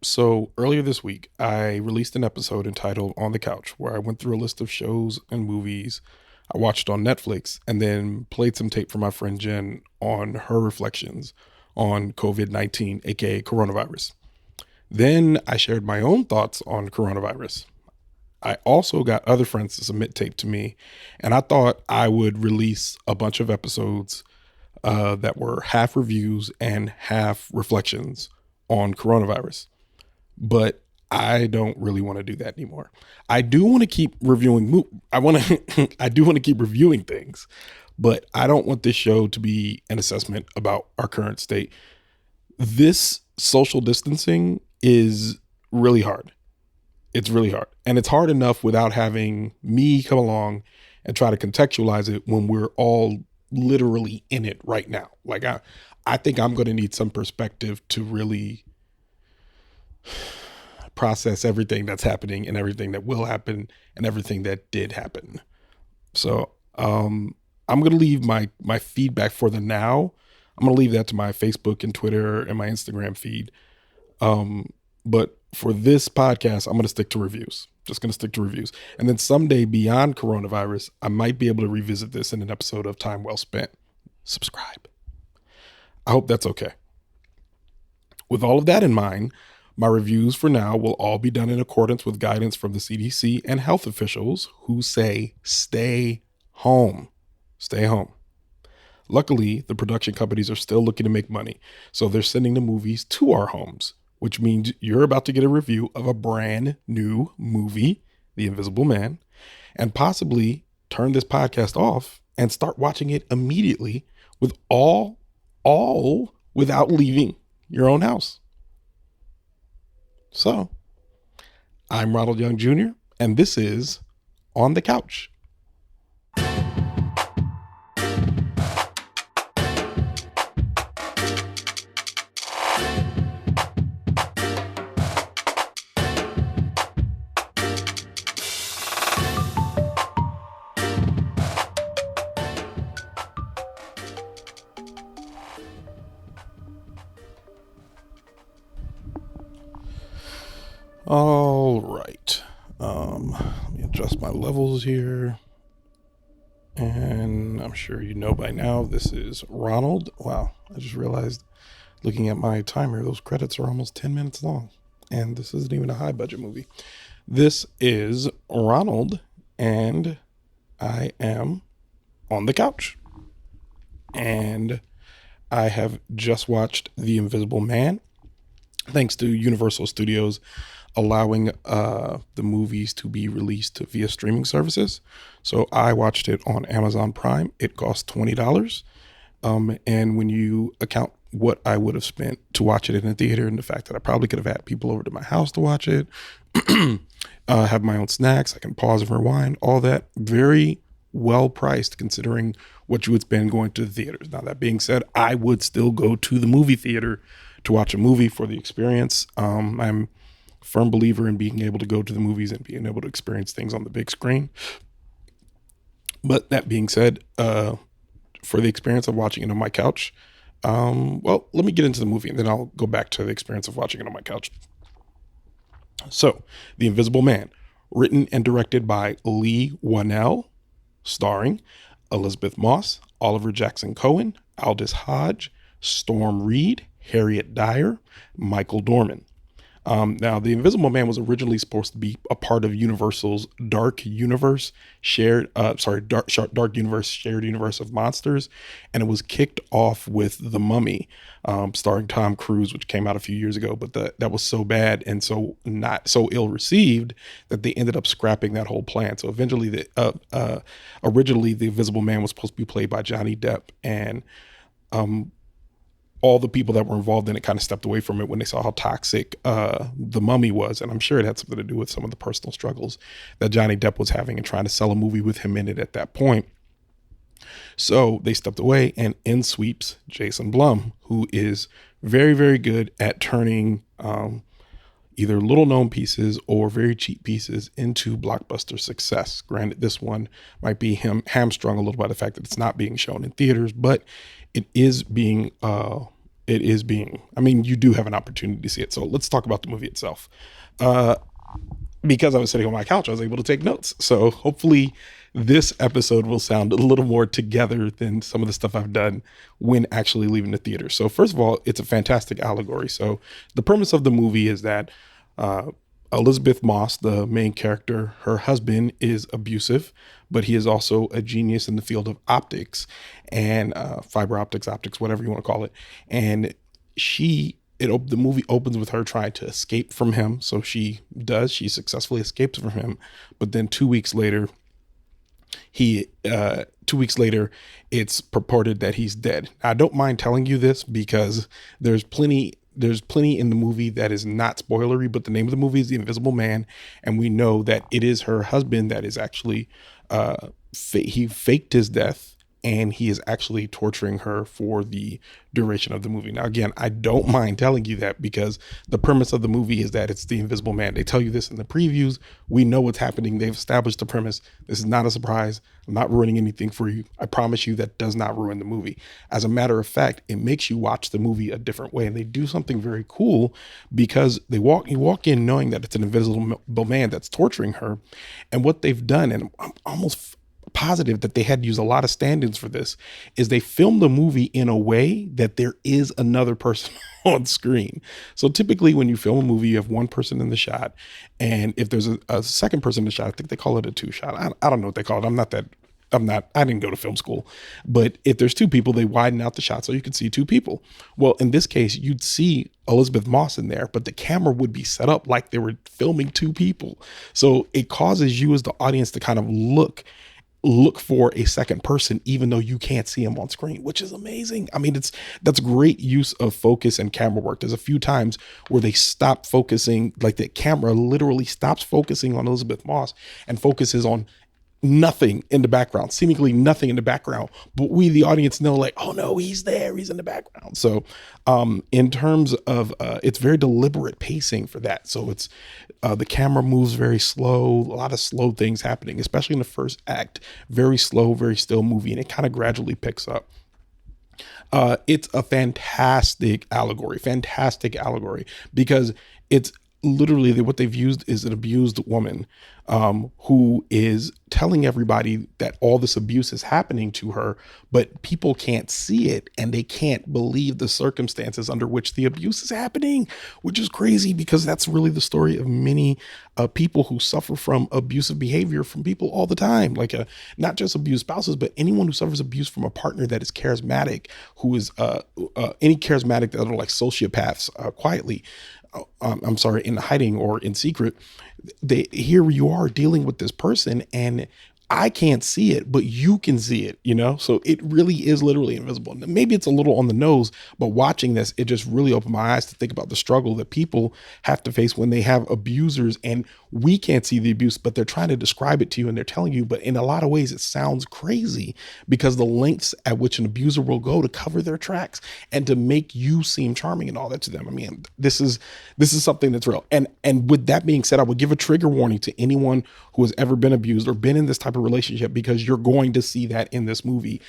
So earlier this week, I released an episode entitled On the Couch, where I went through a list of shows and movies I watched on Netflix and then played some tape for my friend Jen on her reflections on COVID-19, aka coronavirus. Then I shared my own thoughts on coronavirus. I also got other friends to submit tape to me, and I thought I would release a bunch of episodes that were half reviews and half reflections on coronavirus. But I don't really want to do that anymore. I do want to keep reviewing. I do want to keep reviewing things, but I don't want this show to be an assessment about our current state. This social distancing is really hard. It's really hard, and it's hard enough without having me come along and try to contextualize it when we're all literally in it right now. Like I think I'm going to need some perspective to really process everything that's happening and everything that will happen and everything that did happen. So I'm going to leave my feedback for the now. I'm going to leave that to my Facebook and Twitter and my Instagram feed. But for this podcast, I'm going to stick to reviews. Just going to stick to reviews. And then someday beyond coronavirus, I might be able to revisit this in an episode of Time Well Spent. Subscribe. I hope that's okay. With all of that in mind, my reviews for now will all be done in accordance with guidance from the CDC and health officials who say stay home. Stay home. Luckily, the production companies are still looking to make money, so they're sending the movies to our homes, which means you're about to get a review of a brand new movie, The Invisible Man, and possibly turn this podcast off and start watching it immediately with all without leaving your own house. So, I'm Ronald Young Jr., and this is On the Couch. All right. Let me adjust my levels here. And I'm sure you know by now, this is Ronald. Wow, I just realized looking at my timer, those credits are almost 10 minutes long. And this isn't even a high budget movie. This is Ronald, and I am on the couch. And I have just watched The Invisible Man, thanks to Universal Studios allowing the movies to be released via streaming services. So I watched it on Amazon Prime. It cost $20. And when you account what I would have spent to watch it in a theater and the fact that I probably could have had people over to my house to watch it, have my own snacks, I can pause and rewind, all that, very well priced considering what you would spend going to the theaters. Now, that being said, I would still go to the movie theater to watch a movie for the experience. I'm firm believer in being able to go to the movies and being able to experience things on the big screen. But that being said, for the experience of watching it on my couch, well, let me get into the movie and then I'll go back to the experience of watching it on my couch. So, The Invisible Man, written and directed by Leigh Whannel, starring Elizabeth Moss, Oliver Jackson-Cohen, Aldis Hodge, Storm Reid, Harriet Dyer, Michael Dorman. Now, The Invisible Man was originally supposed to be a part of Universal's Dark Universe shared universe of monsters, and it was kicked off with The Mummy, starring Tom Cruise, which came out a few years ago. But that was so bad and so not so ill received that they ended up scrapping that whole plan. So eventually, originally The Invisible Man was supposed to be played by Johnny Depp, and all the people that were involved in it kind of stepped away from it when they saw how toxic The Mummy was. And I'm sure it had something to do with some of the personal struggles that Johnny Depp was having and trying to sell a movie with him in it at that point. So they stepped away, and in sweeps Jason Blum, who is very, very good at turning either little known pieces or very cheap pieces into blockbuster success. Granted, this one might be hamstrung a little by the fact that it's not being shown in theaters, but it is being it is being, I mean, you do have an opportunity to see it. So let's talk about the movie itself. Uh, because I was sitting on my couch, I was able to take notes. So hopefully this episode will sound a little more together than some of the stuff I've done when actually leaving the theater. So first of all, it's a fantastic allegory. So the premise of the movie is that Elizabeth Moss, the main character, her husband is abusive, but he is also a genius in the field of optics and fiber optics, whatever you want to call it. And the movie opens with her trying to escape from him. So she successfully escapes from him. But then 2 weeks later, 2 weeks later, it's purported that he's dead. Now, I don't mind telling you this because there's plenty in the movie that is not spoilery, but the name of the movie is The Invisible Man. And we know that it is her husband that is actually, he faked his death, and he is actually torturing her for the duration of the movie. Now, again, I don't mind telling you that because the premise of the movie is that it's the Invisible Man. They tell you this in the previews. We know what's happening. They've established the premise. This is not a surprise. I'm not ruining anything for you. I promise you that does not ruin the movie. As a matter of fact, it makes you watch the movie a different way. And they do something very cool because you walk in knowing that it's an invisible man that's torturing her. And what they've done, and I'm almost positive that they had to use a lot of stand-ins for this, is they filmed the movie in a way that there is another person on screen. So typically when you film a movie, you have one person in the shot, and if there's a second person in the shot, I think they call it a two shot. I don't know what they call it. I didn't go to film school, but if there's two people, they widen out the shot so you can see two people. Well, in this case, you'd see Elizabeth Moss in there, but the camera would be set up like they were filming two people. So it causes you as the audience to kind of look for a second person, even though you can't see him on screen, which is amazing. I mean, that's great use of focus and camera work. There's a few times where they stop focusing, like the camera literally stops focusing on Elizabeth Moss and focuses on nothing in the background, seemingly nothing in the background, but we, the audience, know like, oh no, he's there, he's in the background. So in terms of it's very deliberate pacing for that. So it's the camera moves very slow, a lot of slow things happening, especially in the first act. Very slow, very still movie, and it kind of gradually picks up. It's a fantastic allegory because it's literally what they've used is an abused woman who is telling everybody that all this abuse is happening to her, but people can't see it and they can't believe the circumstances under which the abuse is happening, which is crazy because that's really the story of many people who suffer from abusive behavior from people all the time. Like not just abused spouses, but anyone who suffers abuse from a partner that is charismatic, who is any charismatic that are like sociopaths quietly. I'm sorry, in hiding or in secret. Here you are dealing with this person and I can't see it, but you can see it, So it really is literally invisible. Maybe it's a little on the nose, but watching this, it just really opened my eyes to think about the struggle that people have to face when they have abusers and we can't see the abuse, but they're trying to describe it to you and they're telling you, but in a lot of ways it sounds crazy because the lengths at which an abuser will go to cover their tracks and to make you seem charming and all that to them. I mean, this is something that's real. And with that being said, I would give a trigger warning to anyone who has ever been abused or been in this type of relationship because you're going to see that in this movie.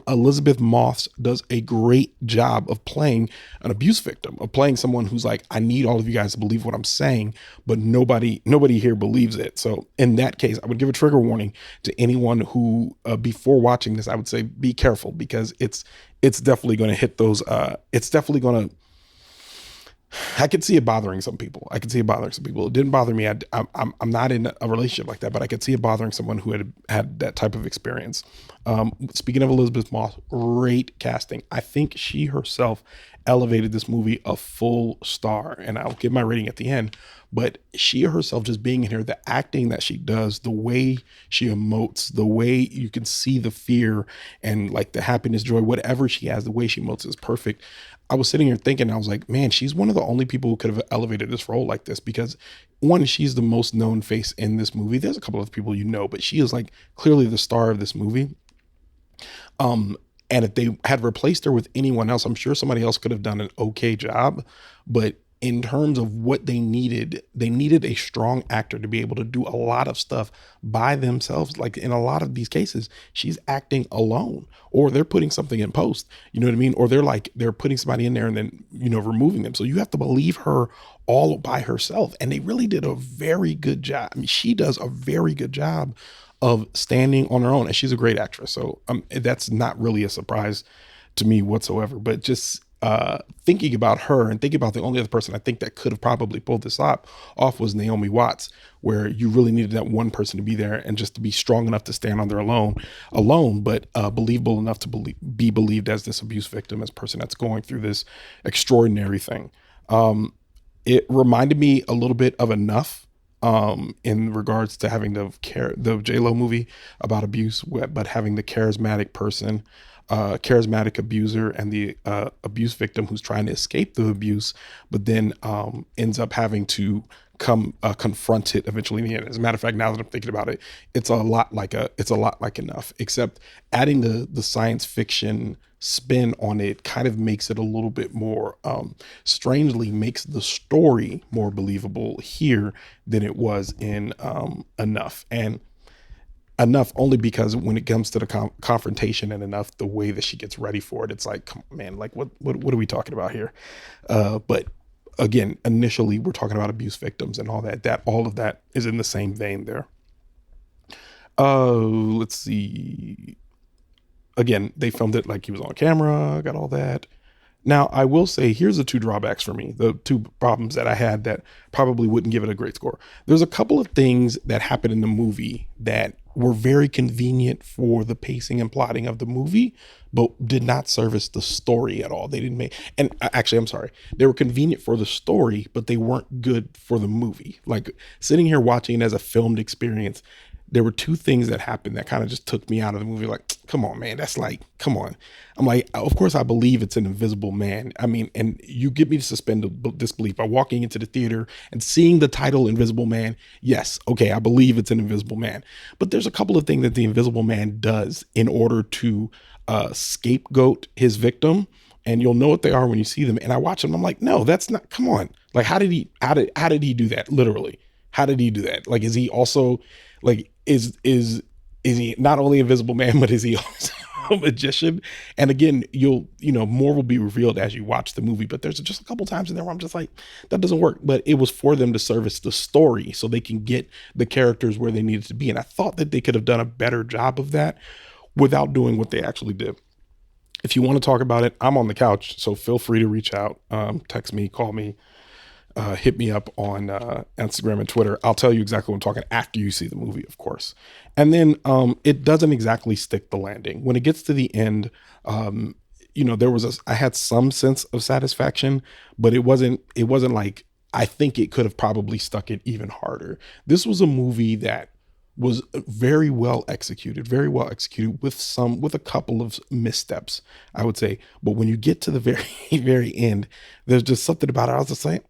Elizabeth Moss does a great job of playing an abuse victim, of playing someone who's like, I need all of you guys to believe what I'm saying, but nobody here believes it. So in that case, I would give a trigger warning to anyone who, before watching this, I would say be careful because it's definitely going to hit those. It's definitely going to. I could see it bothering some people. It didn't bother me. I'm not in a relationship like that, but I could see it bothering someone who had that type of experience. Speaking of Elizabeth Moss, great casting. I think she herself elevated this movie a full star, and I'll give my rating at the end. But she herself just being in here, the acting that she does, the way she emotes, the way you can see the fear and like the happiness, joy, whatever she has, the way she emotes is perfect. I was sitting here thinking, I was like, man, she's one of the only people who could have elevated this role like this because one, she's the most known face in this movie. There's a couple of people but she is like clearly the star of this movie. And if they had replaced her with anyone else, I'm sure somebody else could have done an okay job. But in terms of what they needed a strong actor to be able to do a lot of stuff by themselves. Like in a lot of these cases, she's acting alone, or they're putting something in post, you know what I mean? Or they're putting somebody in there and then, removing them. So you have to believe her all by herself. And they really did a very good job. I mean, she does a very good job of standing on her own, and she's a great actress. So that's not really a surprise to me whatsoever, but just thinking about her and thinking about the only other person I think that could have probably pulled this off was Naomi Watts, where you really needed that one person to be there and just to be strong enough to stand on their alone, but believable enough to be believed as this abuse victim, as a person that's going through this extraordinary thing. It reminded me a little bit of Enough, in regards to having the J-Lo movie about abuse, but having the charismatic person, charismatic abuser, and the abuse victim who's trying to escape the abuse, but then ends up having to confront it eventually in the end. As a matter of fact, now that I'm thinking about it, it's a lot like Enough, except adding the science fiction spin on it kind of makes it a little bit more, strangely makes the story more believable here than it was in Enough. And Enough only because when it comes to the confrontation and Enough, the way that she gets ready for it, it's like, come on, man, like what are we talking about here? But again, initially we're talking about abuse victims and all of that is in the same vein there. Let's see. Again, they filmed it like he was on camera, got all that. Now, I will say, here's the two drawbacks for me, the two problems that I had that probably wouldn't give it a great score. There's a couple of things that happened in the movie that were very convenient for the pacing and plotting of the movie, but did not service the story at all. They didn't make, and actually, I'm sorry, they were convenient for the story, but they weren't good for the movie. Like sitting here watching it as a filmed experience, there were two things that happened that kind of just took me out of the movie. Like, come on, man, that's like, come on. I'm like, of course I believe it's an invisible man. I mean, and you get me to suspend disbelief by walking into the theater and seeing the title Invisible Man. Yes, okay, I believe it's an invisible man. But there's a couple of things that the invisible man does in order to scapegoat his victim. And you'll know what they are when you see them. And I watch them, I'm like, no, that's not, come on. Like, how did he do that? Literally, how did he do that? Like, is he also like, is he not only Invisible Man, but is he also a magician? And again, more will be revealed as you watch the movie, but there's just a couple times in there where I'm just like, that doesn't work. But it was for them to service the story so they can get the characters where they needed to be. And I thought that they could have done a better job of that without doing what they actually did. If you want to talk about it, I'm on the couch, so feel free to reach out, text me, call me, hit me up on Instagram and Twitter. I'll tell you exactly what I'm talking after you see the movie, of course. And then it doesn't exactly stick the landing. When it gets to the end, I had some sense of satisfaction, but it wasn't like, I think it could have probably stuck it even harder. This was a movie that was very well executed with a couple of missteps, I would say. But when you get to the very, very end, there's just something about it. I was just like,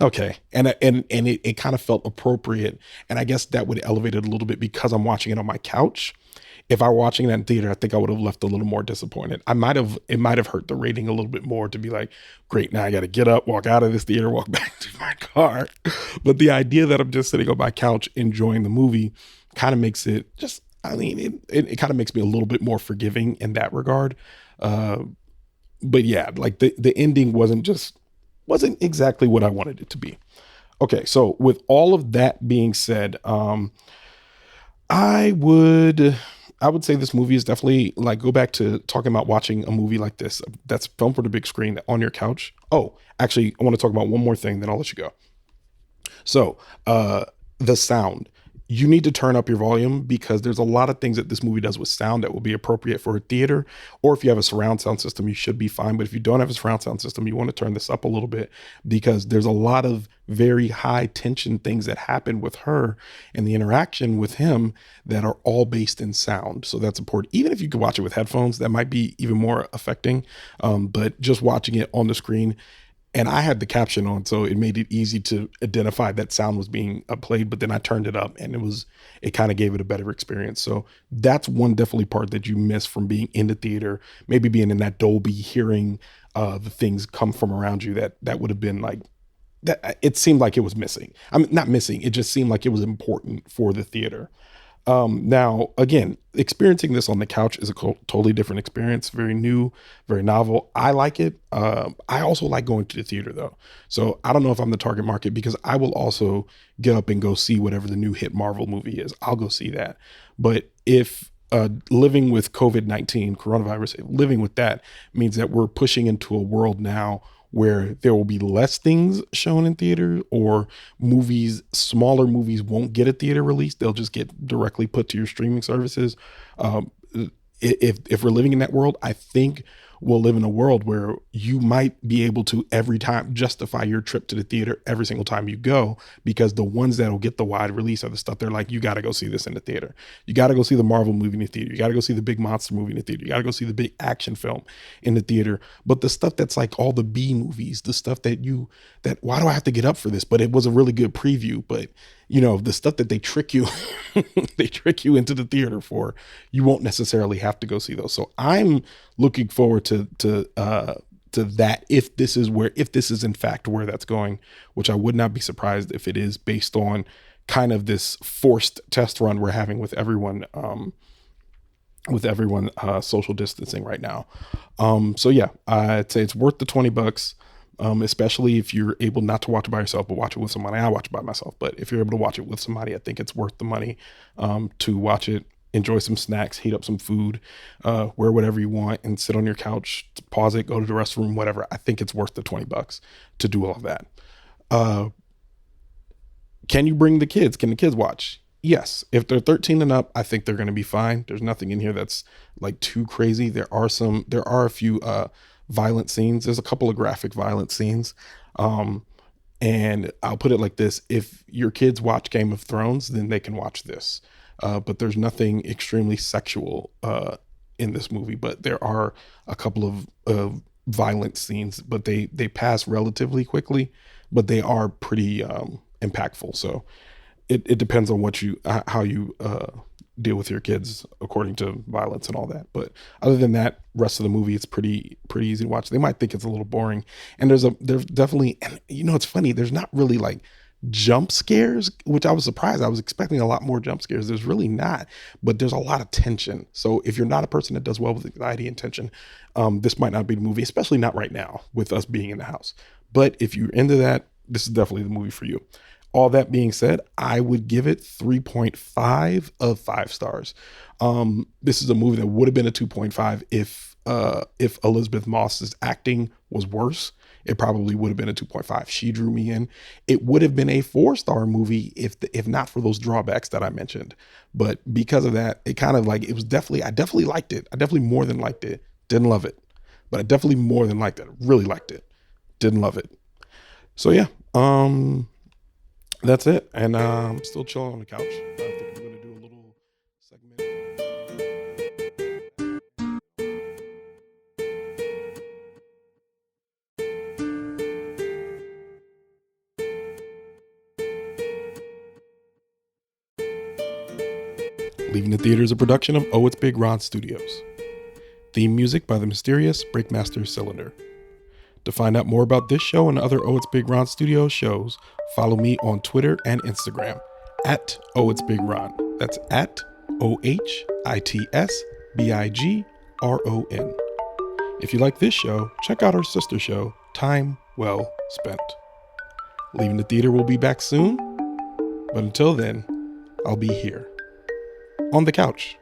okay. And it kind of felt appropriate. And I guess that would elevate it a little bit because I'm watching it on my couch. If I were watching it in theater, I think I would have left a little more disappointed. It might have hurt the rating a little bit more to be like, great, now I got to get up, walk out of this theater, walk back to my car. But the idea that I'm just sitting on my couch enjoying the movie kind of makes it just, it kind of makes me a little bit more forgiving in that regard. But yeah, like the ending wasn't exactly what I wanted it to be. Okay, so with all of that being said, I would say this movie is definitely, like, go back to talking about watching a movie like this that's filmed for the big screen on your couch. Oh, actually, I want to talk about one more thing, then I'll let you go. So, the sound. You need to turn up your volume because there's a lot of things that this movie does with sound that will be appropriate for a theater. Or if you have a surround sound system, you should be fine. But if you don't have a surround sound system, you want to turn this up a little bit because there's a lot of very high tension things that happen with her and the interaction with him that are all based in sound. So that's important. Even if you could watch it with headphones, that might be even more affecting. But just watching it on the screen, and I had the caption on, so it made it easy to identify that sound was being played, but then I turned it up and it kind of gave it a better experience. So that's one definitely part that you miss from being in the theater, maybe being in that Dolby hearing the things come from around you that would have been like that. It seemed like it was missing. I mean, not missing. It just seemed like it was important for the theater. Now, again, experiencing this on the couch is a totally different experience. Very new, very novel. I like it. I also like going to the theater though. So I don't know if I'm the target market because I will also get up and go see whatever the new hit Marvel movie is. I'll go see that. But if living with COVID-19, coronavirus, living with that means that we're pushing into a world now where there will be less things shown in theater, or smaller movies won't get a theater release. They'll just get directly put to your streaming services. If we're living in that world, I think we'll live in a world where you might be able to every time justify your trip to the theater every single time you go, because the ones that will get the wide release are the stuff they're like, you got to go see this in the theater. You got to go see the Marvel movie in the theater. You got to go see the big monster movie in the theater. You got to go see the big action film in the theater. But the stuff that's like all the B movies, the stuff that why do I have to get up for this? But it was a really good preview. But the stuff that they trick you, they trick you into the theater for, you won't necessarily have to go see those. So I'm looking forward to that. If this is in fact where that's going, which I would not be surprised if it is, based on kind of this forced test run we're having with everyone social distancing right now. So yeah, I'd say it's worth the $20. Especially if you're able not to watch it by yourself, but watch it with somebody. I watch it by myself, but if you're able to watch it with somebody, I think it's worth the money to watch it, enjoy some snacks, heat up some food, wear whatever you want, and sit on your couch, pause it, go to the restroom, whatever. I think it's worth the $20 to do all of that. Can you bring the kids? Can the kids watch? Yes. If they're 13 and up, I think they're going to be fine. There's nothing in here that's like too crazy. There are a few violent scenes. There's a couple of graphic violent scenes. And I'll put it like this. If your kids watch Game of Thrones, then they can watch this. But there's nothing extremely sexual in this movie, but there are a couple of violent scenes, but they pass relatively quickly, but they are pretty impactful. So it depends on how you deal with your kids according to violence and all that. But other than that, rest of the movie, it's pretty easy to watch. They might think it's a little boring, and there's definitely, and it's funny, there's not really like jump scares, which I was surprised. I was expecting a lot more jump scares. There's really not, but there's a lot of tension. So if you're not a person that does well with anxiety and tension, this might not be the movie, especially not right now with us being in the house. But if you're into that, this is definitely the movie for you. All that being said, I would give it 3.5 of 5 stars. This is a movie that would have been a 2.5 if Elizabeth Moss's acting was worse. It probably would have been a 2.5. She drew me in. It would have been a 4-star movie if not for those drawbacks that I mentioned. But because of that, it kind of like, I definitely liked it. I definitely more than liked it. Didn't love it, but I definitely more than liked it. Really liked it. Didn't love it. So yeah, that's it. And I'm still chilling on the couch. I think I'm going to do a little segment. Leaving the Theater is a production of ohitsBigRon Studios. Theme music by the mysterious Breakmaster Cylinder. To find out more about this show and other ohitsBigRon Studios shows, follow me on Twitter and Instagram at ohitsBigRon. That's at ohitsBigron. If you like this show, check out our sister show, Time Well Spent. Leaving the Theater will be back soon, but until then, I'll be here on the couch.